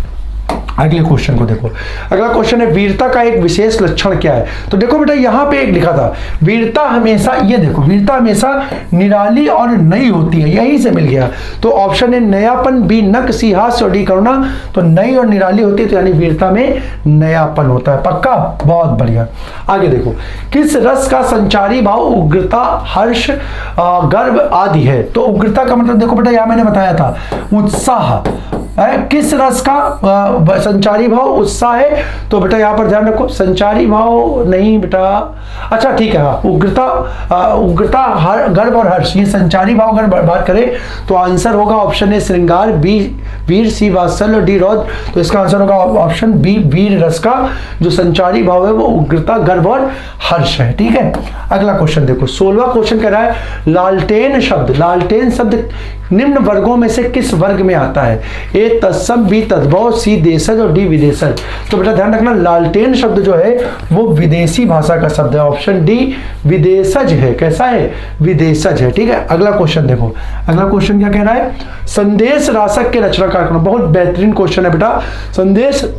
अगले क्वेश्चन को देखो। अगला क्वेश्चन है वीरता का एक विशेष लक्षण क्या है? तो देखो बेटा यहां पे एक लिखा था वीरता हमेशा, ये देखो वीरता हमेशा निराली और नई होती है, यहीं से मिल गया। तो ऑप्शन है नयापन, बी नक, सी हास्य और डी करुणा। तो नई और निराली होती है तो यानी वीरता में नयापन होता है। पक्का? बहुत बढ़िया। आगे देखो, किस रस का संचारी भाव उग्रता, हर्ष, गर्व आदि है? तो उग्रता का मतलब देखो बेटा यहां मैंने बताया था उत्साह है। किस रस का संचारी भाव उत्साह है? तो बेटा यहां पर ध्यान रखो, संचारी भाव नहीं बेटा, अच्छा ठीक है, हाँ उग्रता, गर्व और हर्ष, ये संचारी भाव अगर बात करें तो आंसर होगा ऑप्शन ए श्रृंगार, बी वीर, सी वात्सल्य और डी रौद्र। तो इसका आंसर होगा ऑप्शन बी वीर रस का जो संचारी भाव है वो उग्रता, गर्व और हर्ष है। ठीक है, अगला क्वेश्चन देखो। 16वां क्वेश्चन कह रहा है लालटेन शब्द, लालटेन शब्द निम्न वर्गों में से किस वर्ग में आता है? ए तत्सम, बी तद्भव, सी देशज और डी विदेशज। तो बेटा ध्यान रखना लालटेन शब्द जो है वो विदेशी भाषा का शब्द है, ऑप्शन डी विदेशज है। कैसा है? विदेशज है। ठीक है, अगला क्वेश्चन देखो। अगला क्वेश्चन क्या कह रहा है? संदेश रासक के रचनाकार कौन? बहुत बेहतरीन क्वेश्चन है बेटा। संदेश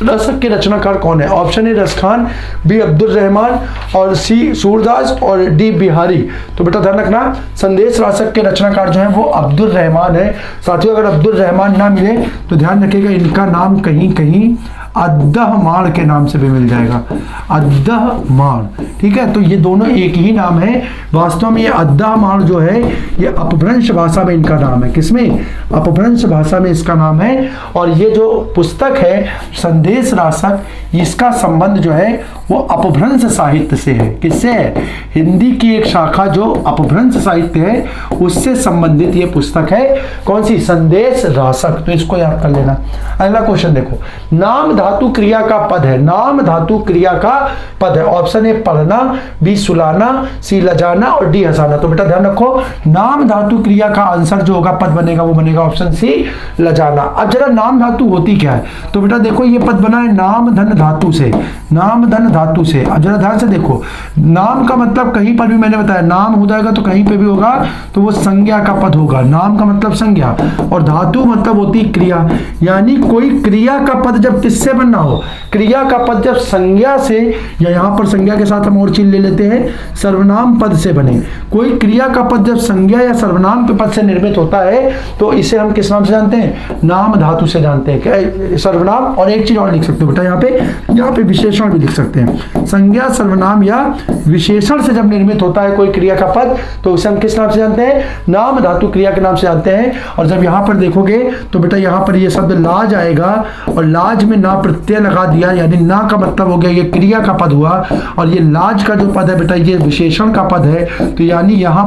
रसक के रचनाकार कौन है? Option A Raskhan, B Abdul Rahman और सी सूरदास और डी बिहारी। तो बेटा ध्यान रखना संदेश रासक के रचनाकार जो है वो अब्दुल रहमान है। साथियों अगर अब्दुल रहमान ना मिले तो ध्यान रखिएगा इनका नाम कहीं कहीं अद्दहमाण के नाम से भी मिल जाएगा, अद्दहमाण। ठीक है, तो ये दोनों एक ही नाम है। वास्तव में ये अद्दहमाण जो है ये अपभ्रंश भाषा में इनका नाम है। किसमें? अपभ्रंश भाषा में इसका नाम है। और ये जो पुस्तक है संदेश रासक, इसका संबंध जो है वो अपभ्रंश साहित्य से है। किससे है? हिंदी की एक शाखा जो अपभ्रंश साहित्य है उससे संबंधित ये पुस्तक है। कौन सी? संदेश रासक। तो इसको याद कर लेना। अगला क्वेश्चन देखो, नाम धातु क्रिया का पद है, नाम धातु क्रिया का पद है। ऑप्शन ए पढ़ना, बी सुलाना, सी लजाना और डी हंसाना। तो बेटा ध्यान रखो नाम धातु क्रिया का आंसर जो होगा पद बनेगा वो बनेगा ऑप्शन सी लजाना। अब जरा नाम धातु होती क्या है? तो बेटा देखो ये पद बना है नाम धन धातु से, नाम धन धातु से। अब जरा ध्यान से देखो, नाम का मतलब कहीं पर भी मैंने बताया नाम हो जाएगा तो कहीं पे भी होगा तो वो संज्ञा का पद होगा। नाम का मतलब संज्ञा और धातु मतलब होती क्रिया, यानी कोई क्रिया का पद जब किससे बनना हो, क्रिया का पद जब संज्ञा से, या यहां पर संज्ञा के साथ हम और चीज ले लेते हैं सर्वनाम पद से बने। कोई क्रिया का पद जब संज्ञा या सर्वनाम के पद से निर्मित होता है तो इसे हम किस नाम से जानते हैं? नाम धातु से जानते हैं। सर्वनाम और एक चीज और लिख सकते हो बेटा यहाँ पे विशेषण भी लिख सकते हैं। संज्ञा, सर्वनाम या विशेषण से जब निर्मित होता है कोई क्रिया का पद तो उसे हम किस नाम से जानते हैं? नाम धातु क्रिया के नाम से जानते हैं। और जब यहाँ पर देखोगे तो बेटा यहाँ पर ये शब्द लाज आएगा और लाज में ना प्रत्यय लगा दिया, यानी ना का मतलब हो गया ये क्रिया का पद हुआ और ये लाज का जो पद है बेटा ये विशेषण का पद है। तो यानी यहाँ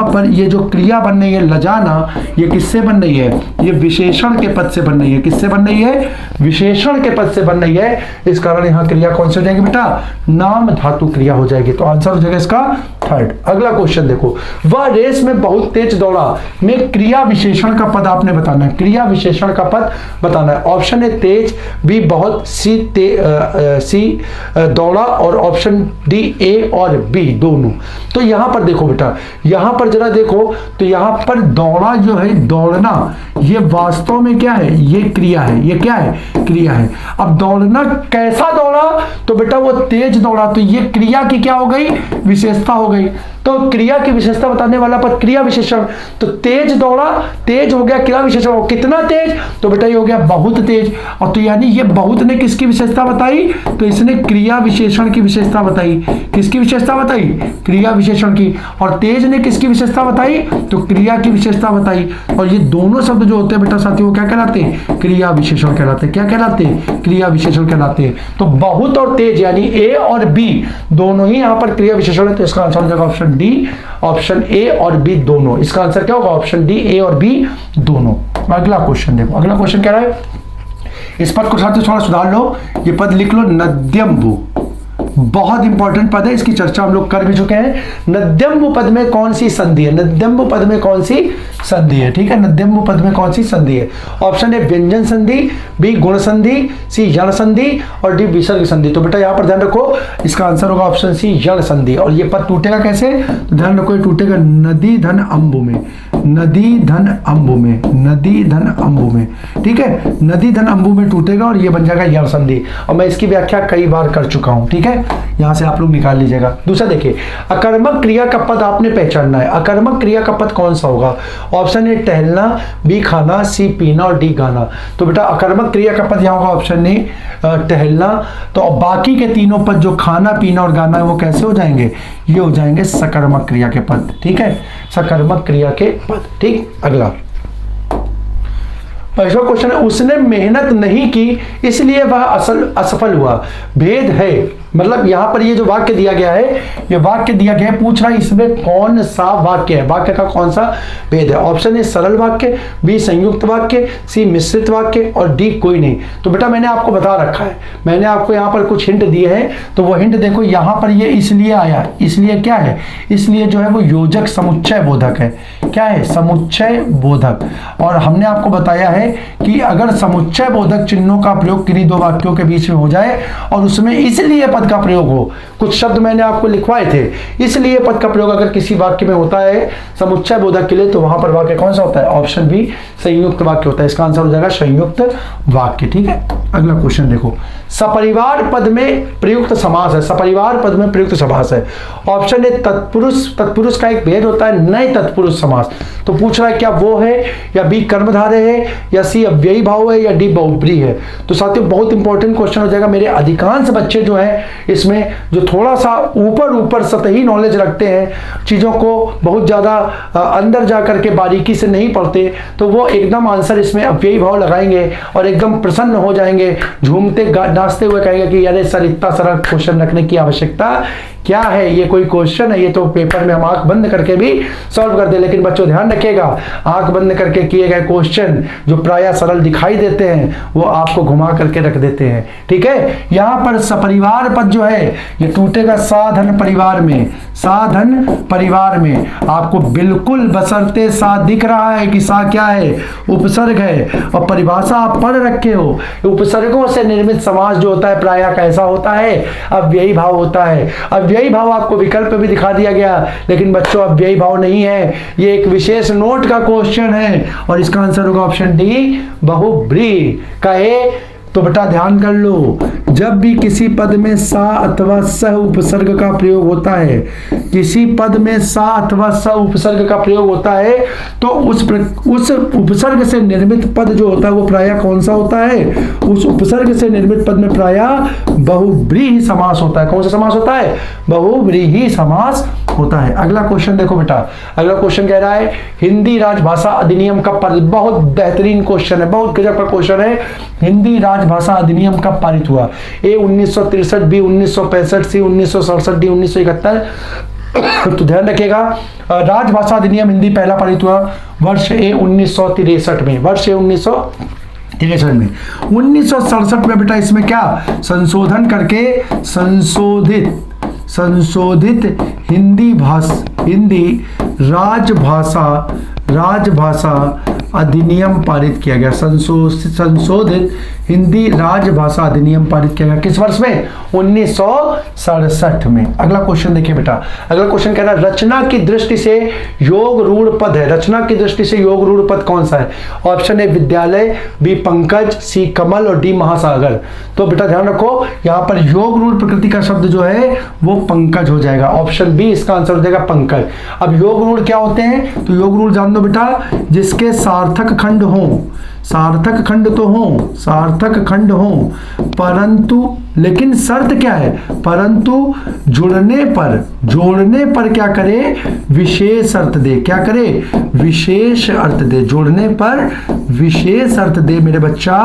पर ये जो क्रिया बन रही है लजाना, ये किससे बन रही है? ये विशेषण के पद से बन रही है। किससे बन रही है? विशेषण के पद से बन रही है। इस कारण यहाँ क्रिया कौन सी हो जाएगी बेटा? नाम धातु क्रिया हो जाएगी। तो आंसर हो जाएगा इसका थर्ड। अगला क्वेश्चन देखो, वह रेस में बहुत तेज दौड़ा में क्रिया विशेषण का पद आपने बताना है। क्रिया विशेषण का पद बताना है। ऑप्शन है तेज, बी बहुत, सी दौड़ा और ऑप्शन डी ए और बी दोनों। तो यहां पर देखो बेटा, यहां पर जरा देखो तो यहां पर दौड़ा जो है, दौड़ना ये वास्तव में क्या है, ये क्रिया है, ये क्या है, क्रिया है। अब दौड़ना कैसा दौड़ा, तो बेटा वो तेज दौड़ा, तो ये क्रिया की क्या हो गई, विशेषता हो गई। तो क्रिया की विशेषता बताने वाला पद क्रिया विशेषण, तो तेज दौड़ा, तेज हो गया क्रिया विशेषण, हो कितना तेज, तो बेटा ये हो गया बहुत तेज। और तो यानी ये बहुत ने किसकी विशेषता बताई, तो इसने क्रिया विशेषण की विशेषता बताई। किसकी विशेषता बताई, क्रिया विशेषण की। और तेज ने किसकी विशेषता बताई, तो क्रिया की विशेषता बताई। और ये दोनों शब्द जो होते हैं बेटा साथियों क्या कहलाते हैं, क्रिया विशेषण कहलाते हैं। क्या कहलाते हैं, क्रिया विशेषण कहलाते हैं। तो बहुत और तेज यानी ए और बी दोनों ही यहां पर क्रिया विशेषण है, तो इसका आंसर हो जाएगा ऑप्शन डी, ऑप्शन ए और बी दोनों। इसका आंसर क्या होगा, ऑप्शन डी, ए और बी दोनों। अगला क्वेश्चन देखो, अगला क्वेश्चन कह रहा है, इस पद को साथ थोड़ा सुधार लो, ये पद लिख लो नद्यम्बु, बहुत इंपॉर्टेंट पद है, इसकी चर्चा हम लोग कर भी चुके हैं। नद्यम्बु पद में कौन सी संधि है, नद्यम्बु पद में कौन सी संधि है, ठीक है, नद्यम्बु पद में कौन सी संधि है। ऑप्शन ए व्यंजन संधि, बी गुण संधि, सी यण संधि और डी विसर्ग संधि। तो बेटा यहां पर ध्यान रखो, इसका आंसर होगा ऑप्शन सी यण संधि। और ये पद टूटेगा कैसे, तो ध्यान रखो ये टूटेगा नदी धन अंबु में, नदी धन अंबु में, नदी धन अंबु में, ठीक है, नदी धन अंबु में टूटेगा और ये बन जाएगा यण संधि। और मैं इसकी व्याख्या कई बार कर चुका हूं, ठीक है, यहां से आप लोग निकाल लीजिएगा। दूसरा देखिए, अकर्मक क्रिया का पद आपने पहचानना है। अकर्मक क्रिया का पद कौन सा होगा, ऑप्शन ए टहलना, बी खाना, सी पीना और डी गाना। तो बेटा अकर्मक क्रिया का पद यहां होगा ऑप्शन ए टहलना। तो बाकी के तीनों पद जो खाना पीना और गाना है वो कैसे हो जाएंगे, ये हो जाएंगे सकर्मक क्रिया के पद, ठीक है, सकर्मक क्रिया के पद। ठीक, अगला ऐसा क्वेश्चन है, उसने मेहनत नहीं की इसलिए वह असफल हुआ। भेद है, मतलब यहां पर ये जो वाक्य दिया गया है, ये वाक्य दिया गया है, पूछ रहा है इसमें कौन सा वाक्य है, वाक्य का कौन सा भेद है। ऑप्शन ए सरल वाक्य, बी संयुक्त वाक्य, सी मिश्रित वाक्य और डी कोई नहीं। तो बेटा मैंने आपको बता रखा है, मैंने आपको यहाँ पर कुछ हिंट दिए हैं, तो वो हिंट देखो यहाँ पर ये इसलिए आया, इसलिए क्या है, इसलिए जो है वो योजक समुच्चय बोधक है। क्या है, समुच्चय बोधक। और हमने आपको बताया है कि अगर समुच्चय बोधक चिन्हों का प्रयोग किन्हीं दो वाक्यों के बीच में हो जाए और उसमें इसलिए पद का प्रयोग हो, कुछ शब्द मैंने आपको लिखवाए थे, इसलिए पद का प्रयोग अगर किसी वाक्य में होता है समुच्चय बोधक के लिए, तो वहां पर वाक्य कौन सा होता है, ऑप्शन बी संयुक्त वाक्य होता है। इसका आंसर हो जाएगा संयुक्त वाक्य। ठीक है, अगला क्वेश्चन देखो, सपरिवार पद में प्रयुक्त समास है, सपरिवार पद में प्रयुक्त समास है। ऑप्शन ए तत्पुरुष, तत्पुरुष का एक भेद होता है नए तत्पुरुष समास, तो पूछ रहा है क्या वो है, या बी कर्मधारय है, या सी अव्ययी भाव है, या डी बहुब्री है। तो साथियों बहुत इंपॉर्टेंट क्वेश्चन हो जाएगा। मेरे अधिकांश बच्चे जो हैं इसमें जो थोड़ा सा ऊपर ऊपर सतही नॉलेज रखते हैं, चीजों को बहुत ज्यादा अंदर जा करके बारीकी से नहीं पढ़ते, तो वो एकदम आंसर इसमें अव्ययी भाव लगाएंगे और एकदम प्रसन्न हो जाएंगे, झूमते नाचते हुए कहेंगे कि अरे सर इतना सरल क्वेश्चन रखने की आवश्यकता क्या है, ये कोई क्वेश्चन है, ये तो पेपर में हम आंख बंद करके भी सॉल्व कर दे। लेकिन बच्चों ध्यान रखिएगा, आंख बंद करके किए गए क्वेश्चन जो प्रायः सरल दिखाई देते हैं वो आपको घुमा करके रख देते हैं। ठीक है, यहां पर सपरिवार पद जो है ये टूटेगा साधन परिवार में, साधन परिवार में। आपको बिल्कुल बसरते सा दिख रहा है कि सा क्या है, उपसर्ग है, और परिभाषा आप पढ़ रखे हो। उपसर्गों से निर्मित समास जो होता है प्रायः कैसा होता है, अव्ययी भाव होता है। अव्ययी भाव आपको विकल्प भी दिखा दिया गया, लेकिन बच्चों अव्ययी भाव नहीं है, ये एक विशेष नोट का क्वेश्चन है और इसका आंसर होगा ऑप्शन डी बहुब्रीहि कहे। तो बेटा ध्यान कर लो, जब भी किसी पद में सा अथवा सह उपसर्ग का प्रयोग होता है, किसी पद में सा अथवा सह उपसर्ग का प्रयोग होता है, तो उस उपसर्ग से निर्मित पद जो होता है वो प्रायः कौन सा होता है, उस उपसर्ग से निर्मित पद में प्रायः बहुब्रीहि समास होता है। कौन सा समास होता है, बहुब्रीहि समास होता है। अगला क्वेश्चन देखो बेटा, अगला क्वेश्चन कह रहा है हिंदी राजभाषा अधिनियम का बहुत बेहतरीन क्वेश्चन है, बहुत गजब का क्वेश्चन है। हिंदी राजभाषा अधिनियम कब पारित हुआ, ए 1963, बी 1965, सी 1967, डी 1971। तो ध्यान रखिएगा, राजभाषा अधिनियम हिंदी पहला पारित हुआ वर्ष ए 1963 में, वर्ष ए 1963 में। 1967 में बेटा इसमें क्या संशोधन करके संशोधित हिंदी राजभाषा अधिनियम पारित किया गया। संशोधित हिंदी राजभाषा अधिनियम पारित किया गया किस वर्ष में? 1967 में। अगला क्वेश्चन देखिए बेटा, अगला क्वेश्चन कह रहा है रचना की दृष्टि से योग रूढ़ पद है, रचना की दृष्टि से योग रूढ़ पद कौन सा है? ऑप्शन ए विद्यालय, बी पंकज, सी कमल और डी महासागर। तो बेटा ध्यान रखो, यहां पर योग रूढ़ प्रकृति का शब्द जो है वो पंकज हो जाएगा, ऑप्शन बी इसका आंसर हो जाएगा पंकज। अब योग रूढ़ क्या होते हैं? तो योग रूढ़ जान दो बेटा, जिसके सार्थक खंड हो, सार्थक खंड तो हो, सार्थक खंड हो, परंतु लेकिन शर्त क्या है? परंतु जोड़ने पर क्या करे? विशेष अर्थ दे। क्या करे? विशेष अर्थ दे। जोड़ने पर विशेष अर्थ दे मेरे बच्चा,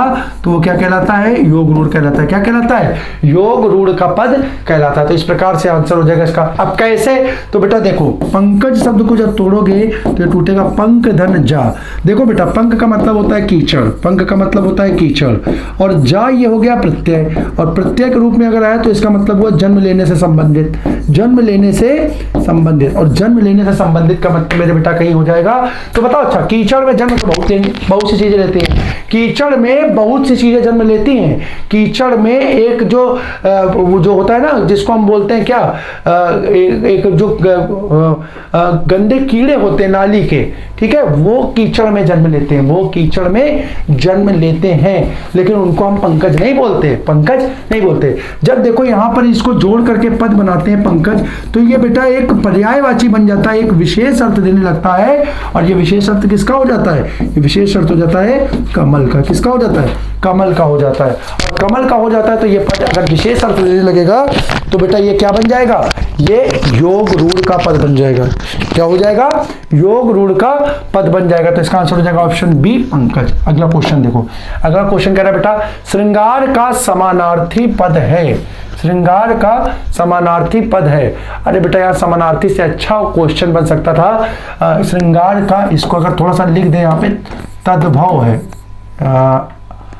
तो वो क्या कहलाता है? योग रूढ़ कहलाता है। क्या कहलाता है? योग रूढ़ का पद कहलाता है। तो इस प्रकार से आंसर हो जाएगा इसका। अब कैसे? तो बेटा देखो, पंकज शब्द को जब तोड़ोगे तो ये टूटेगा पंक धन जा। देखो बेटा, पंक का मतलब होता है कीचड़, पंक का मतलब होता है कीचड़, और जा ये हो गया प्रत्यय, और प्रत्यय के रूप में अगर आया तो इसका मतलब हुआ जन्म लेने से संबंधित, जन्म लेने से संबंधित, और जन्म लेने से संबंधित का मतलब मेरे बेटा कहीं हो जाएगा। तो बताओ, अच्छा कीचड़ में जन्म तो बहुत सी चीजें लेती हैं, कीचड़ में बहुत सी चीजें जन्म लेती हैं। कीचड़ में एक जो होता है ना, जिसको हम बोलते हैं क्या, एक जो गंदे कीड़े होते हैं नाली के, ठीक है, वो कीचड़ में जन्म लेते हैं, वो कीचड़ में जन्म लेते हैं, लेकिन उनको हम पंकज नहीं बोलते, पंकज नहीं बोलते। जब देखो यहां पर इसको जोड़ करके पद बनाते हैं पंकज, तो ये बेटा एक पर्यायवाची बन जाता है, एक विशेष अर्थ देने लगता है, और ये विशेष अर्थ किसका हो जाता है? ये विशेष अर्थ हो जाता है कमल का। किसका हो जाता है? कमल का हो जाता है। और कमल का हो जाता है तो ये पद अगर विशेष अर्थ देने लगेगा तो बेटा ये क्या बन जाएगा? ये योग रूढ़ का पद बन जाएगा। क्या हो जाएगा? योग रूढ़ का पद बन जाएगा। तो इसका आंसर हो जाएगा ऑप्शन बी पंकज। अगला क्वेश्चन देखो, अगला क्वेश्चन कह रहा है बेटा श्रृंगार का समानार्थी पद है, श्रृंगार का समानार्थी पद है। अरे बेटा यार, समानार्थी से अच्छा क्वेश्चन बन सकता था। श्रृंगार का, इसको अगर थोड़ा सा लिख दे यहाँ पे, तद्भव है।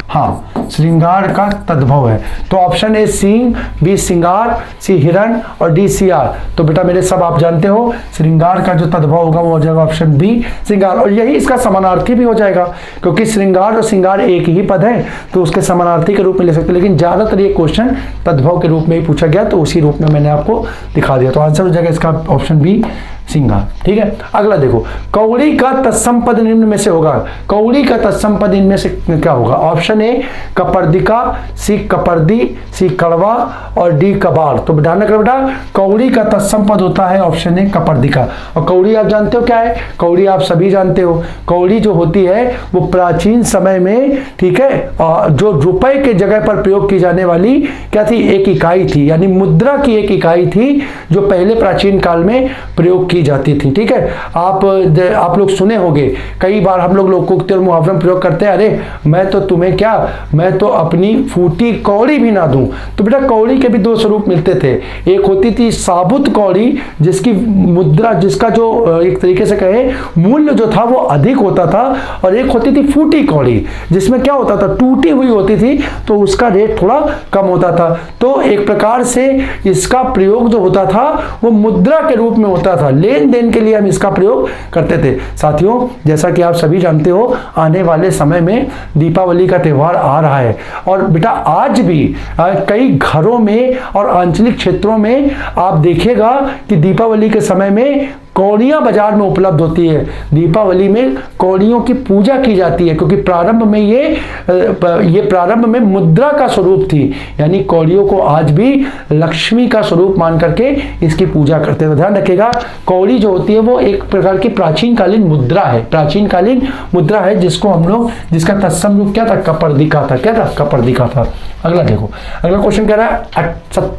हाँ, श्रृंगार का तद्भव है। तो ऑप्शन ए सिंह, बी सिंगार, सी हिरण और डी सियार। तो बेटा मेरे सब आप जानते हो, श्रृंगार का जो तद्भव होगा वो हो जाएगा ऑप्शन बी सिंगार, और यही इसका समानार्थी भी हो जाएगा, क्योंकि श्रृंगार और सिंगार एक ही पद है, तो उसके समानार्थी के रूप में ले सकते हैं। लेकिन ज्यादातर ये क्वेश्चन तद्भव के रूप में ही पूछा गया, तो उसी रूप में मैंने आपको दिखा दिया। तो आंसर हो जाएगा इसका ऑप्शन बी सिंगार। ठीक है, अगला देखो, कौड़ी का तत्सम पद निम्न में से होगा। कौड़ी का तत्सम पद इनमें से क्या होगा? ऑप्शन ए कपर्दिका, सी कपर्दी, सी कड़वा और डी कबाड़। तो ध्यान रखना बेटा, कौड़ी का तत्सम पद होता है ऑप्शन ए कपर्दिका। और कौड़ी आप जानते हो क्या है? कौड़ी आप सभी जानते हो। कौड़ी जो होती है वो प्राचीन समय में, ठीक है, जो रुपए के जगह पर प्रयोग की जाने वाली क्या थी? एक इकाई थी, यानी मुद्रा की एक इकाई थी जो पहले प्राचीन काल में प्रयोग की जाती थी। ठीक है, आप लोग सुने होंगे, कई बार हम लोग लोकोक्ति और मुहावरे में प्रयोग करते हैं, अरे मैं तो तुम्हें क्या, मैं तो अपनी फूटी कौड़ी भी ना दूं। तो बेटा कौड़ी के भी दो स्वरूप मिलते थे। एक होती थी साबुत कौड़ी, जिसकी मुद्रा, जिसका जो एक तरीके से कहे मूल्य जो था वो अधिक होता था, और एक होती थी फूटी कौड़ी, जिसमें क्या होता था, टूटी हुई होती थी, तो उसका रेट थोड़ा कम होता था। तो एक प्रकार से इसका प्रयोग जो होता था वो मुद्रा के रूप में होता था, लेन देन के लिए हम इसका प्रयोग करते थे। साथियों, जैसा कि आप सभी जानते हो, आने वाले समय में दीपावली का त्यौहार आ रहा है, और बेटा आज भी कई घरों में और आंचलिक क्षेत्रों में आप देखिएगा कि दीपावली के समय में कौड़ियां बाजार में उपलब्ध होती है। दीपावली में कौड़ियों की पूजा की जाती है, क्योंकि प्रारंभ में ये प्रारंभ में मुद्रा का स्वरूप थी, यानी कौड़ियों को आज भी लक्ष्मी का स्वरूप मान करके इसकी पूजा करते हैं। ध्यान रखिएगा, कौड़ी जो होती है वो एक प्रकार की प्राचीन कालीन मुद्रा है, प्राचीन कालीन मुद्रा है, जिसको हम लोग, जिसका तत्सम रूप क्या था? कपर्दिका था। क्या था? कपर्दिका था। अगला देखो, अगला क्वेश्चन कह रहा है,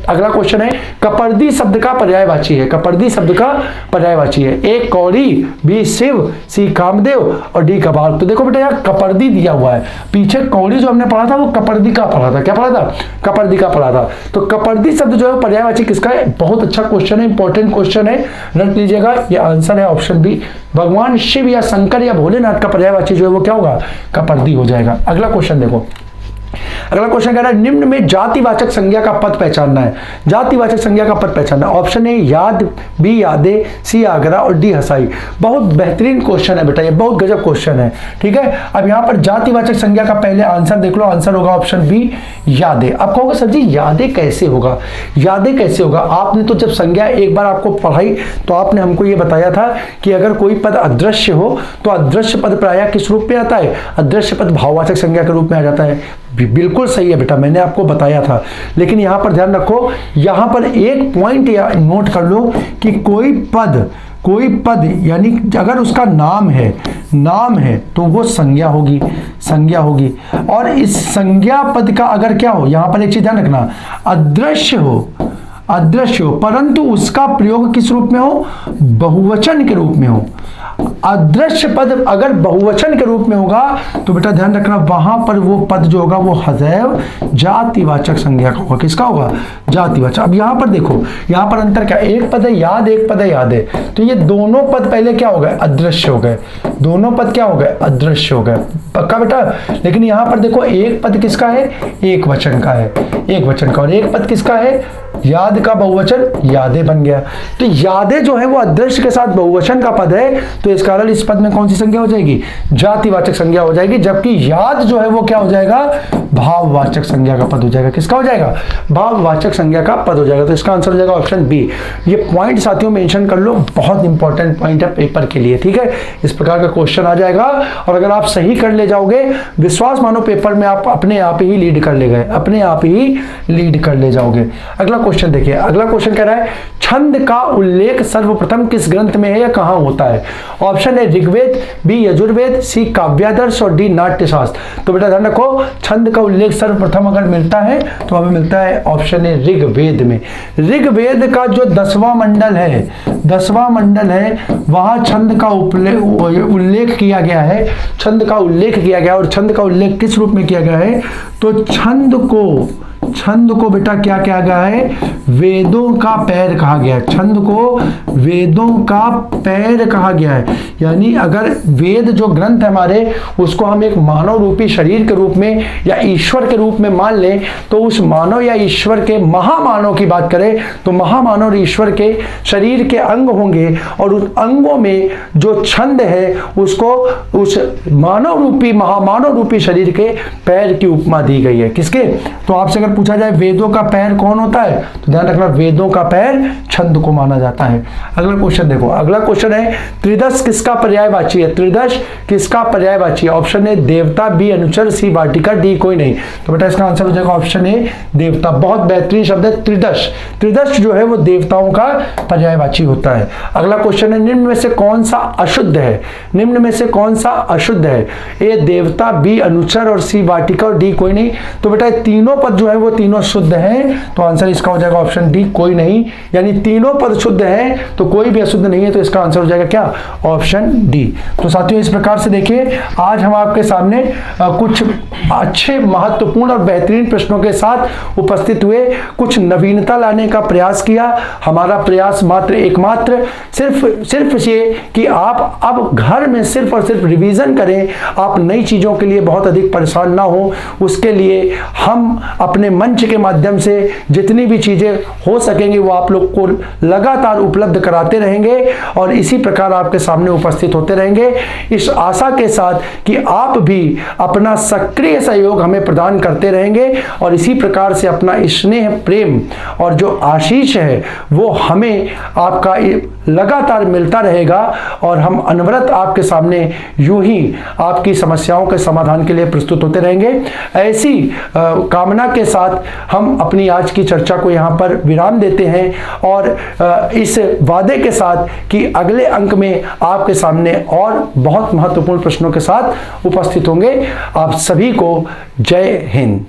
अगला क्वेश्चन है कपर्दी शब्द का पर्यायवाची है। कपर्दी शब्द का पर्यायवाची है। ए कौड़ी, बी शिव, सी कामदेव और डी कबाड़। तो देखो बेटा, यहाँ कपर्दी दिया हुआ है, पीछे कौड़ी जो हमने पढ़ा था वो कपर्दिका पढ़ा था। क्या पढ़ा था? कपर्दिका पढ़ा था। तो कपर्दी शब्द जो है पर्यायवाची किसका है? बहुत अच्छा क्वेश्चन है, इंपॉर्टेंट क्वेश्चन है, रख लीजिएगा। ये आंसर है ऑप्शन बी, भगवान शिव या शंकर या भोलेनाथ का पर्यायवाची जो है वो क्या होगा? कपर्दी हो जाएगा। अगला क्वेश्चन देखो, अगला क्वेश्चन कह रहा है निम्न में जातिवाचक संज्ञा का पद पहचानना है। जातिवाचक संज्ञा का पद पहचानना, ऑप्शन ए याद, बी यादे, सी आगरा और डी हसाई। बहुत बेहतरीन क्वेश्चन है बेटा, ये बहुत गजब क्वेश्चन है। ठीक है, अब यहाँ पर जातिवाचक संज्ञा का पहले आंसर देख लो, आंसर होगा ऑप्शन बी यादे। अब कहोगे सर जी यादे कैसे होगा, यादे कैसे होगा? आपने तो जब संज्ञा एक बार आपको पढ़ाई तो आपने हमको ये बताया था कि अगर कोई पद अदृश्य हो तो अदृश्य पद प्रायः किस रूप में आता है? अदृश्य पद भाववाचक संज्ञा के रूप में आ जाता है। बिल्कुल सही है बेटा, मैंने आपको बताया था। लेकिन यहां पर ध्यान रखो, यहां पर एक पॉइंट नोट कर लो कि कोई पद यानी अगर उसका नाम है तो वो संज्ञा होगी। और इस संज्ञा पद का अगर क्या हो, यहां पर एक चीज ध्यान रखना, अदृश्य हो परंतु उसका प्रयोग किस रूप में हो? बहुवचन के रूप में हो। अदृश्य पद अगर बहुवचन के रूप में होगा तो बेटा ध्यान रखना, वहां पर वो पद जो होगा वो हदैव जातिवाचक संज्ञा का होगा। किसका होगा? जातिवाचक। अब यहां पर देखो, यहां पर अंतर क्या, एक पद है याद, एक पद है यादे, तो ये दोनों पद पहले क्या हो गए? अदृश्य हो गए। दोनों पद क्या हो गए? अदृश्य हो गए। पक्का बेटा? लेकिन यहां पर देखो, एक पद किसका है? एक वचन का है, एक वचन का, और एक पद किसका है? याद का बहुवचन यादे बन गया। तो यादे जो है वो अदृश्य के साथ बहुवचन का पद है, तो इस कारण इस पद में कौन सी संज्ञा हो जाएगी? जातिवाचक संज्ञा हो जाएगी। जबकि याद जो है वो क्या हो जाएगा? भाववाचक संज्ञा का पद हो जाएगा। किसका हो जाएगा? भाववाचक संज्ञा का पद हो जाएगा। तो इसका आंसर हो जाएगा ऑप्शन बी। ये पॉइंट साथियों मेंशन कर लो, बहुत इंपॉर्टेंट पॉइंट है पेपर के लिए। ठीक है, इस प्रकार का क्वेश्चन आ जाएगा और अगर आप सही कर ले जाओगे, विश्वास मानो पेपर में आप अपने आप ही लीड कर ले गए, अपने आप ही लीड कर ले जाओगे। अगला क्वेश्चन देखिए, अगला क्वेश्चन कह रहा है छंद का उल्लेख सर्वप्रथम किस ग्रंथ में है या कहां होता है? ऑप्शन है ऋग्वेद, बी यजुर्वेद, सी काव्यादर्श और डी नाट्यशास्त्र। तो बेटा ध्यान रखो, छंद का उल्लेख सर्वप्रथम अगर मिलता है तो हमें मिलता है ऑप्शन है ऋग्वेद में। ऋग्वेद का जो 10वां मंडल है वहां छंद का उल्लेख किया गया है। छंद का उल्लेख किया गया, और छंद का उल्लेख किस रूप में किया गया है? तो छंद को बेटा क्या कहा गया है? वेदों का पैर कहा गया है। छंद को वेदों का पैर कहा गया है। यानी अगर वेद जो ग्रंथ है हमारे, उसको हम एक मानव रूपी शरीर के रूप में या ईश्वर के रूप में मान लें, तो उस मानव या ईश्वर के, महामानव की बात करें तो महामानव और ईश्वर के शरीर के अंग होंगे, और उन अंगों में जो छंद है उसको उस मानव रूपी, महामानव रूपी शरीर के पैर की उपमा दी गई है। किसके? तो आपसे अगर पूछा जाए वेदों का पैर कौन होता है, तो ध्यान रखना वेदों का पैर छंद को माना जाता है। अगला क्वेश्चन देखो, अगला क्वेश्चन है त्रिदश किसका पर्यायवाची है? त्रिदश किसका पर्यायवाची है? ऑप्शन ए देवता, बी अनुचर, सी वाटिका, डी कोई नहीं। तो बेटा इसका आंसर हो जाएगा ऑप्शन ए देवता। बहुत बेहतरीन शब्द है त्रिदश। त्रिदश जो है वो देवताओं का पर्यायवाची होता है। अगला क्वेश्चन है निम्न में से कौन सा अशुद्ध है? निम्न में से कौन सा अशुद्ध है? ए देवता, बी अनुचर और सी वाटिका और डी कोई नहीं। तो बेटा तीनों पद जो है वो तीनों शुद्ध हैं, तो आंसर इसका हो जाएगा ऑप्शन डी कोई नहीं। यानी तीनों पद शुद्ध हैं तो कोई भी अशुद्ध नहीं है, तो इसका आंसर हो जाएगा क्या? Option D. तो साथियों इस प्रकार से देखिए, आज हम आपके सामने कुछ अच्छे, महत्वपूर्ण और बेहतरीन प्रश्नों के साथ उपस्थित हुए, कुछ नवीनता लाने का प्रयास किया। हमारा प्रयास मात्र एकमात्र सिर्फ ये कि आप अब घर में सिर्फ और सिर्फ रिवीजन करें, आप नई चीजों के लिए बहुत अधिक परेशान ना हो। उसके लिए हम अपने मंच के माध्यम से जितनी भी चीजें हो सकेंगी वो आप लोग को लगातार उपलब्ध कराते रहेंगे और इसी प्रकार आपके सामने उपस्थित होते रहेंगे, इस आशा के साथ कि आप भी अपना सक्रिय सहयोग हमें प्रदान करते रहेंगे और इसी प्रकार से अपना स्नेह, प्रेम और जो आशीष है वो हमें आपका लगातार मिलता रहेगा और हम अनवरत आपके सामने यूं ही आपकी समस्याओं के समाधान के लिए प्रस्तुत होते रहेंगे। ऐसी कामना के साथ हम अपनी आज की चर्चा को यहाँ पर विराम देते हैं और इस वादे के साथ कि अगले अंक में आपके सामने और बहुत महत्वपूर्ण प्रश्नों के साथ उपस्थित होंगे। आप सभी को जय हिंद।